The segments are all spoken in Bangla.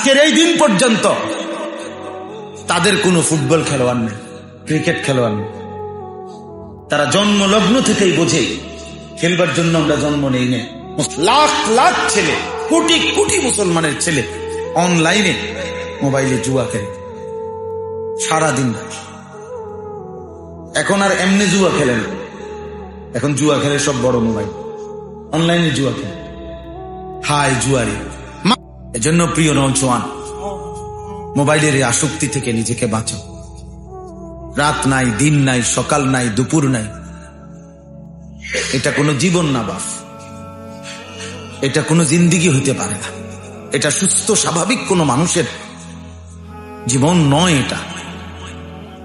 আজকের এই দিন পর্যন্ত তাদের কোনো ফুটবল খেলোয়াড় নেই, ক্রিকেট খেলোয়াড় নেই। তারা জন্মলগ্ন থেকেই বোঝে খেলবার জন্য আমরা জন্ম নেই নে। লাখ লাখ ছেলে, কোটি কোটি মুসলমানের ছেলে অনলাইনে মোবাইলে জুয়া খেলে সারাদিন। এখন আর এমনি জুয়া খেলে না, এখন জুয়া খেলে সব বড় মোবাইল, অনলাইনে জুয়া খেলে। হায় জুয়ারি! এজন্য প্রিয় নওজোয়ান, মোবাইলের এই আসক্তি থেকে নিজেকে বাঁচাও। রাত নাই, দিন নাই, সকাল নাই, দুপুর নাই, এটা কোনো জীবন না বাপ, এটা কোনো জিন্দিগি হইতে পারে না। এটা সুস্থ স্বাভাবিক কোনো মানুষের জীবন নয়। এটা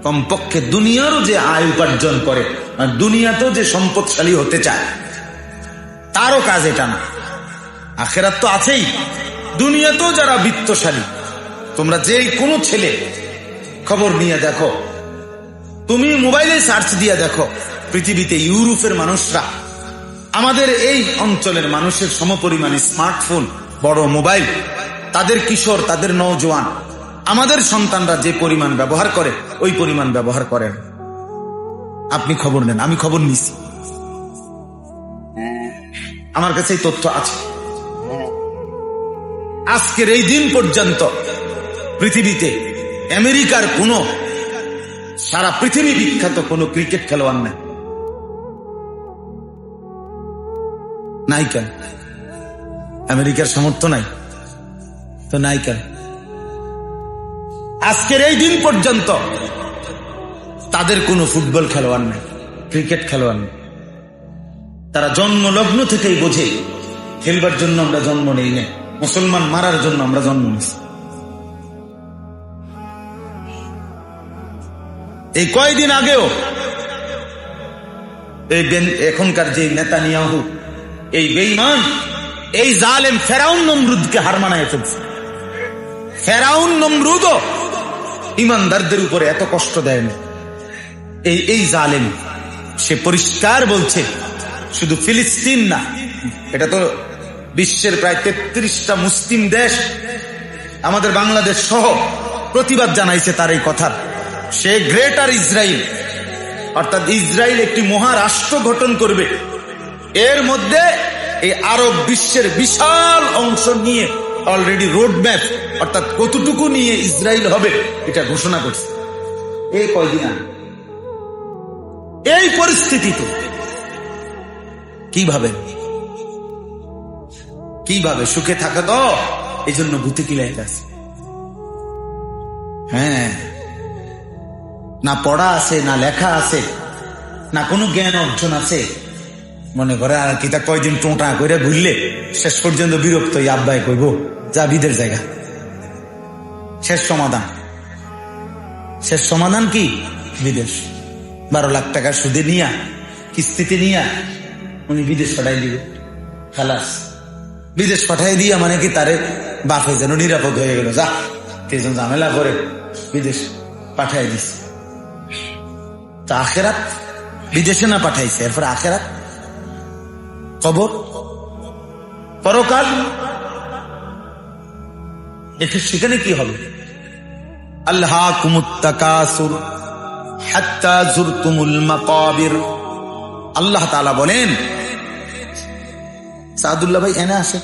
কমপক্ষে দুনিয়ারও যে আয় উপার্জন করে আর দুনিয়াতেও যে সম্পদশালী হতে চায় তারও কাজ এটা না। আখেরাত তো আছেই, দুনিয়াতেও যারা বিত্তশালী, তোমরা যে কোনো ছেলে খবর নিয়ে দেখো, তুমি মোবাইলে সার্চ দিয়ে দেখো, পৃথিবীতে ইউরোপের মানুষরা আমাদের এই অঞ্চলের মানুষের সমপরিমাণে স্মার্টফোন, বড় মোবাইল, তাদের কিশোর, তাদের নওজোয়ান, আমাদের সন্তানরা যে পরিমাণ ব্যবহার করে ওই পরিমাণ ব্যবহার করেন। আপনি খবর নেন, আমি খবর নিছি, আমার কাছে এই তথ্য আছে। আজকের এই দিন পর্যন্ত পৃথিবীতে আমেরিকার কোন, সারা পৃথিবী বিখ্যাত কোন ক্রিকেট খেলোয়াড় নাই। নাই কেন? আমেরিকার সামর্থ্য নাই তো নাই কেন? আজকের এই দিন পর্যন্ত তাদের কোনো ফুটবল খেলোয়াড় নেই, ক্রিকেট খেলোয়াড় নেই। তারা জন্মলগ্ন থেকেই বোঝে খেলবার জন্য আমরা জন্ম নেই নে, মুসলমান মারার জন্য আমরা জন্ম নিয়েছি। এই কয়েকদিন আগেও এই এখনকার যে নেতানিয়াহু, এই বেঈমান, এই জালেম ফেরাউন নমরুদকে হার মানায় ফেলছে। ফেরাউন নমরুদও ইমানদারদের উপরে এত কষ্ট দেয় না। এই জালেম, সে পরিষ্কার বলছে শুধু ফিলিস্তিন না, এটা তো বিশ্বের প্রায় 33টা মুসলিম দেশ, আমাদের বাংলাদেশ সহ প্রতিবাদ জানাইছে তার এই কথার। সে গ্রেটার ইসরায়েল, অর্থাৎ ইসরায়েল একটি মহারাষ্ট্র গঠন করবে, এর মধ্যে এই আরব বিশ্বের বিশাল অংশ নিয়ে অলরেডি রোড ম্যাপ, অর্থাৎ কতটুকু নিয়ে ইসরায়েল হবে এটা ঘোষণা করছে এই কয়দিন আগে। এই পরিস্থিতিতে কিভাবে সুখে থাকে? তো এই জন্য ভূতে কিলাইতে আছে। হ্যাঁ, না পড়া আছে, না লেখা আছে, না কোনো জ্ঞান অর্জন আছে। মনে করে আর কিতা কয়দিন টোটা করে ঘুরলে শেষ পর্যন্ত বিরক্ত আব্বাই কইব যা বিদের জায়গা। শেষ সমাধান কি? বিদেশ। 12 লাখ টাকা সুদে নিয়া, কিস্তিতে নিয়া উনি বিদেশ পাঠাই দিবে। খালাস, বিদেশ পাঠাই দিয়া মানে কি তারে বাপে যেন নিরাপদ হয়ে গেল, যা তেজন ঝামেলা করে বিদেশ পাঠাই দিছে। তা আখেরাত বিদেশে না পাঠাইছে, এরপর আখেরাত, কবর, পরকাল, সেখানে কি হবে? আল্লাহকুমুত তাকাসুর হাত্তা যুরতুমুল মাকাবির। আল্লাহ তাআলা বলেন, সাদুল্লাহ ভাই এনে আসে,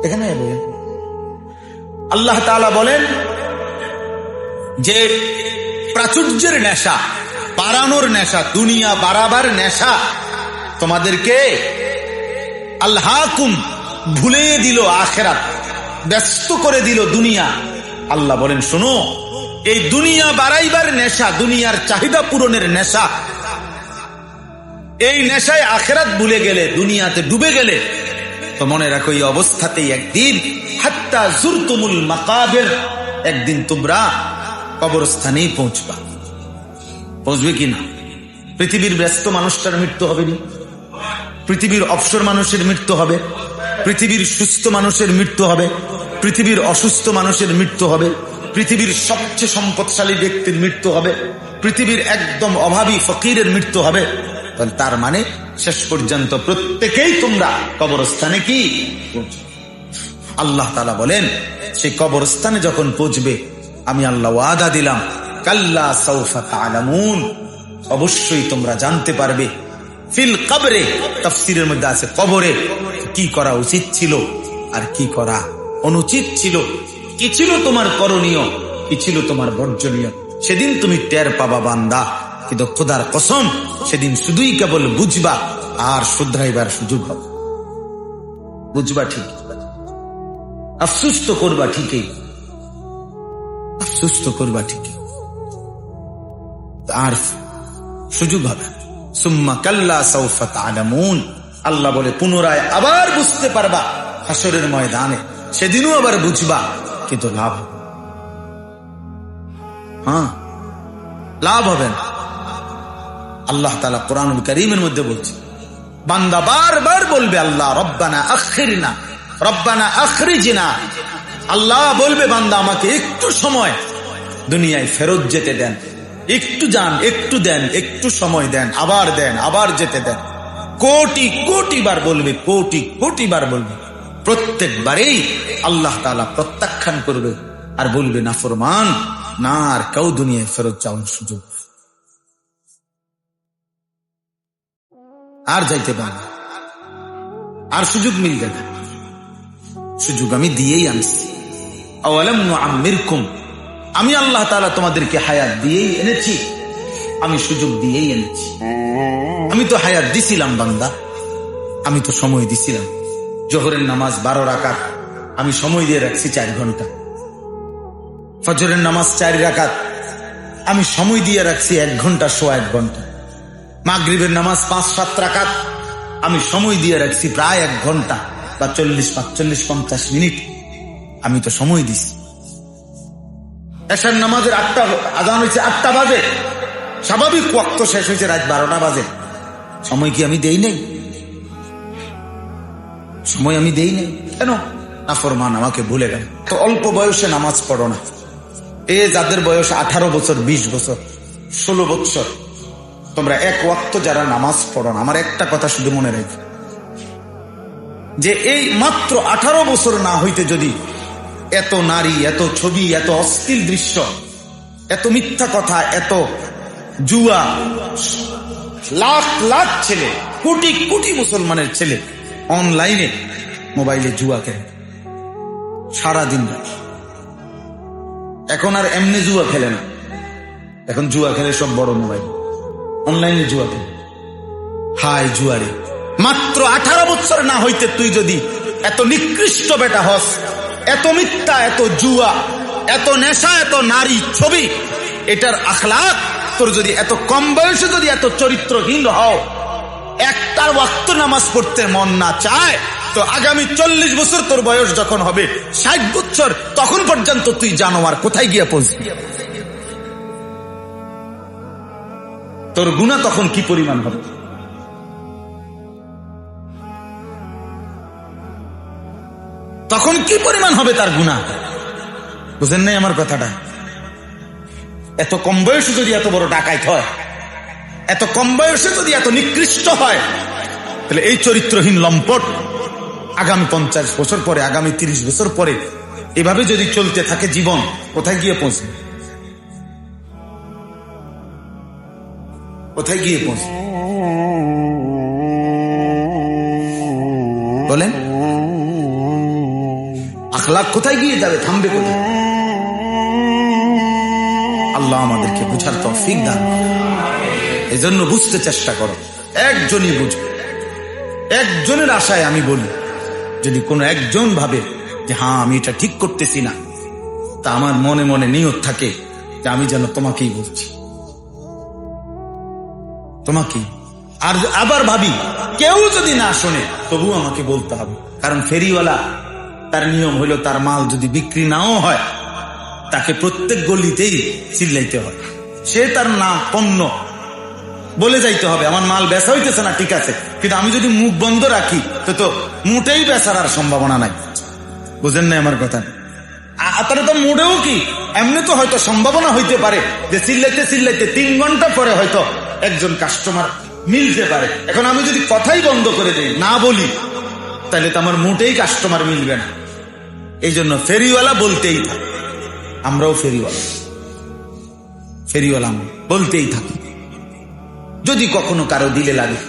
এখানে আল্লাহ তাআলা বলেন যে প্রাচুর্যের নেশা, বাড়ানোর নেশা, দুনিয়া বাড়াবার নেশা তোমাদেরকে আল্লাহকুম ভুলিয়ে দিল আখিরাত, ব্যস্ত করে দিল দুনিয়া। আল্লাহ বলেন শোনো, এই দুনিয়া বাড়াইবার নেশা, দুনিয়ার চাহিদা পূরণের নেশা, এই নেশায় আখিরাত ভুলে গেলে, দুনিয়াতে ডুবে গেলে, তো মনে রাখো এই অবস্থাতেই একদিন হাত্তা যুরতুমুল মাকাবির, একদিন তোমরা কবরস্থানেই পৌঁছবে কিনা? পৃথিবীর ব্যস্ত মানুষটার মৃত্যু হবে না, পৃথিবীর অবসর মানুষের মৃত্যু হবে, পৃথিবীর সুস্থ মানুষের মৃত্যু হবে, পৃথিবীর অসুস্থ মানুষের মৃত্যু হবে, পৃথিবীর সবচেয়ে সম্পদশালী ব্যক্তির মৃত্যু হবে, পৃথিবীর একদম অভাবী ফকিরের মৃত্যু হবে। তার মানে শেষ পর্যন্ত প্রত্যেকেই তোমরা কবরস্থানে কি? আল্লাহ তাআলা বলেন সেই কবরস্থানে যখন পৌঁছবে, আমি আল্লাহ ওয়াদা দিলাম, কাল্লা সাউফা তা'লামুন, অবশ্যই তোমরা জানতে পারবে। ফিল কবরে, তাফসীরের মধ্যে আছে কবরে কি করা উচিত ছিল আর কি করা অনুচিত ছিল, কি ছিল তোমার করণীয়, কি ছিল তোমার বর্জনীয়। সেদিন তুমি টের পাবা বান্দা। কিন্তু খোদার কসম, সেদিন শুধুই কেবল বুঝবা আর শুধরাইবার সুযোগ হবে। বুঝবা ঠিক, আফসোস তো করবা ঠিকই, আফসোস তো করবা ঠিকই, আর সুযোগ হবে। সুম্মা কাল্লা সাউফা তা'লামুন, আল্লাহ বলে পুনরায় আবার বুঝতে পারবা হাসরের ময়দানে। সেদিনও আবার বুঝবা, কিন্তু লাভ হবে, হ্যাঁ লাভ হবে না। আল্লাহ তাআলা কোরআনুল কারীমের মধ্যে বলছে, বান্দা বারবার বলবে আল্লাহ রব্বানা আখিরনা, রব্বানা আখরিজনা। আল্লাহ বলবে বান্দা আমাকে একটু সময় দুনিয়ায় ফেরত যেতে দেন, একটু যান, একটু দেন, একটু সময় দেন, আবার দেন, আবার যেতে দেন। কোটি কোটি বার বলবে, কোটি কোটি বার বলবে। প্রত্যেকবারেই আল্লাহ তাআলা প্রত্যাখ্যান করবে আর বলবে নাফরমান, না আর কেউ দুনিয়ায় ফেরত যাওয়ার সুযোগ আর যাইতে পারবে, আর সুযোগ মিলবে না। সুযোগ আমি দিয়েই আনছি। আওয়ালাম নুআম্মিরকুম, আমি আল্লাহ তাআলা তোমাদেরকে হায়াত দিয়েই এনেছি, আমি সুযোগ দিয়েই এনেছি। আমি তো হায়াত দিছিলাম বান্দা, আমি তো সময় দিছিলাম। জোহরের নামাজ 12 রাকাত আমি সময় দিয়ে রাখছি 4 ঘন্টা। ফজরের নামাজ 4 রাকাত আমি সময় দিয়ে রাখছি 1 ঘন্টা, সোয়া 1 ঘন্টা। মাগরিবের নামাজ 5-7 রাকাত আমি সময় দিয়ে রাখছি প্রায় 1 ঘন্টা বা 40-45-50 মিনিট আমি তো সময় দিছি। এশার নামাজের 8টা আযান হয়েছে, 8টা বাজে, স্বাভাবিক ওয়াক্ত শেষ হয়েছে রাত 12টা বাজে। সময় কি আমি দেই নাই? সময় আমি দেই নাই কেন? নাফরমান আমাকে ভুলে গেল। তো অল্প বয়সে নামাজ পড়ো না। যাদের বয়স 18 বছর, 20 বছর, 16 বছর, তোমরা 1 ওয়াক্ত যারা নামাজ পড়ো না, আমার একটা কথা শুধু মনে রেখো, যে এই মাত্র 18 বছর না হইতে যদি এত নারী, এত ছবি, এত অশ্লীল দৃশ্য, এত মিথ্যা কথা, এত জুয়া, লাখ লাখ ছেলে, কোটি কোটি মুসলমানের ছেলে অনলাইনে মোবাইলে জুয়া খেলে সারাদিন। এখন আর এমনি জুয়া খেলে না, এখন জুয়া খেলে সব বড় মোবাইল, অনলাইনে জুয়া খেলে। হায় জুয়ারে, মাত্র 18 বছর না হইতে তুই যদি এত নিকৃষ্ট বেটা হস, এত মিথ্যা, এত জুয়া, এত নেশা, এত নারী, ছবি, এটার আখলাক তোর যদি এত কম বয়সে যদি এত চরিত্রহীন হও, একটা ওয়াক্ত নামাজ পড়তে মন না চায়, তো আগামী 40 বছর তোর বয়স যখন হবে, 60 বছর, তখন পর্যন্ত তুই জানোয়ার কোথায় গিয়ে পৌঁছবি? তোর গুনাহ তখন কি পরিমাণ হবে? তখন কি পরিমাণ হবে তার গুনাহ? বুঝেন নাই আমার কথাটা? এত কম বয়সে যদি এত বড় ডাকাইত হয়, এত কম বয়সে যদি এত নিকৃষ্ট হয়, তাহলে এই চরিত্রহীন লম্পট আগামী 50 বছর পরে, আগামী 30 বছর পরে এভাবে যদি চলতে থাকে জীবন, কোথায় গিয়ে পৌঁছবে? কোথায় গিয়ে পৌঁছবে বলেন? আখলাক কোথায় গিয়ে যাবে? থামবে কোথায়? আল্লাহ আমাদেরকে বুঝার তৌফিক দান। এজন্য বুঝতে চেষ্টা করো, একজনই বুঝবে। একজনের আশায় আমি বলি, যদি কোনো একজন ভাবে যে হ্যাঁ আমি এটা ঠিক করতেছি না, তা আমার মনে মনে নিয়ত থাকে যে আমি যেন তোমাকেই বলছি, তোমাকেই। আর আবার ভাবি কেউ যদি না শোনে তবু আমাকে বলতে হবে, কারণ ফেরিওয়ালা তার নিয়ম হইল তার মাল যদি বিক্রি নাও হয়, তাকে প্রত্যেক গলিতেই চিল্লাইতে হয়। সে তার না পণ্য বলে যাইতে হবে, আমার মাল বেচা হইতেছে না, ঠিক আছে, কিন্তু আমি যদি মুখ বন্ধ রাখি তো মোটেই বেচার আর সম্ভাবনা নাই। বুঝেন না আমার কথা? তাহলে তো মোটেও কি এমনি তো হয়তো সম্ভাবনা হইতে পারে যে চিল্লাইতে চিল্লাইতে 3 ঘন্টা পরে হয়তো একজন কাস্টমার মিলতে পারে। এখন আমি যদি কথাই বন্ধ করে দিই, না বলি, তাহলে তো আমার মোটেই কাস্টমার মিলবে না। এই জন্য ফেরিওয়ালা বলতেই থাকে, আমরাও ফেরিওয়ালা, ফেরিওয়ালা আমরা বলতেই থাকি। যদি কখনো কারো দিলে লাগে